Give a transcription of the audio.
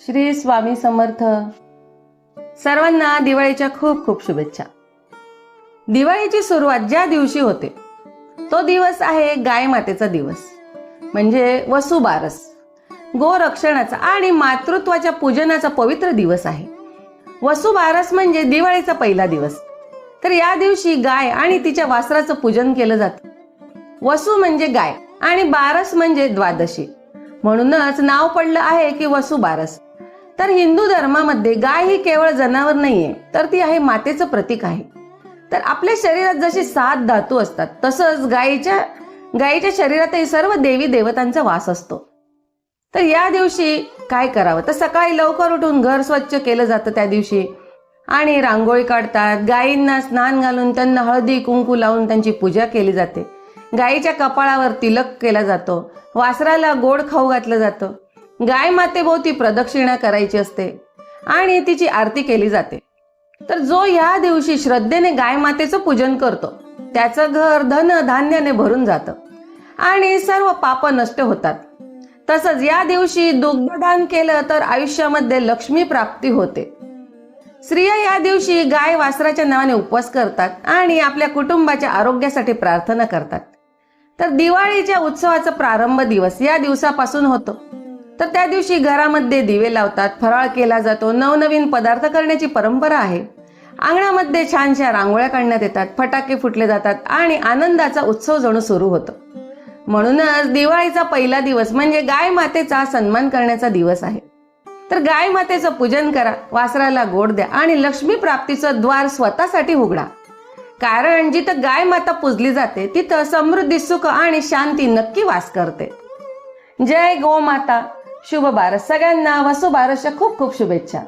श्री स्वामी समर्थ. सर्वांना दिवाळीच्या खूप खूप शुभेच्छा. दिवाळीची सुरुवात ज्या दिवशी होते तो दिवस आहे गाय मातेचा दिवस, म्हणजे वसुबारस. गोरक्षणाचा आणि मातृत्वाच्या पूजनाचा पवित्र दिवस आहे. वसुबारस म्हणजे दिवाळीचा पहिला दिवस. तर या दिवशी गाय आणि तिच्या वासराचं पूजन केलं जातं. वसु म्हणजे गाय आणि बारस म्हणजे द्वादशी, म्हणूनच नाव पडलं आहे की वसुबारस. तर हिंदू धर्मामध्ये गाय ही केवळ जनावर नाहीये, तर ती आहे मातेचं प्रतीक आहे. तर आपल्या शरीरात जशी 7 धातू असतात, तसंच गायीच्या शरीरातही सर्व देवी देवतांचा वास असतो. तर या दिवशी काय करावं, तर सकाळी लवकर उठून घर स्वच्छ केलं जातं त्या दिवशी, आणि रांगोळी काढतात. गायींना स्नान घालून त्यांना हळदी कुंकू लावून त्यांची पूजा केली जाते. गायीच्या कपाळावर तिलक केला जातो. वासराला गोड खाऊ घातलं जातं. गाय मातेभोवती प्रदक्षिणा करायची असते आणि तिची आरती केली जाते. तर जो या दिवशी श्रद्धेने गाय मातेचं पूजन करतो त्याचं घर धन धान्याने भरून जातं आणि सर्व पाप नष्ट होतात. तसंच या दिवशी दुग्धदान केलं तर आयुष्यामध्ये लक्ष्मी प्राप्ती होते. स्त्रिया या दिवशी गाय वासराच्या नावाने उपवास करतात आणि आपल्या कुटुंबाच्या आरोग्यासाठी प्रार्थना करतात. तर दिवाळीच्या उत्सवाचा प्रारंभ दिवस या दिवसापासून होतो. तर त्या दिवशी घरामध्ये दिवे लावतात, फराळ केला जातो, नवनवीन पदार्थ करण्याची परंपरा आहे. अंगणामध्ये छानशा रांगोळ्या काढण्यात येतात, फटाके फुटले जातात आणि आनंदाचा उत्सव जणू सुरू होतो. म्हणूनच दिवाळीचा पहिला दिवस म्हणजे गाय मातेचा सन्मान करण्याचा दिवस आहे. तर गाय मातेचं पूजन करा, वासराला गोड द्या आणि लक्ष्मी प्राप्तीचं द्वार स्वतःसाठी उघडा. कारण जिथं गाय माता पूजली जाते तिथं समृद्धी, सुख आणि शांती नक्की वास करते. जय गो माता. शुभ बारस. सगळ्यांना वसुबारसच्या खूप खूप शुभेच्छा.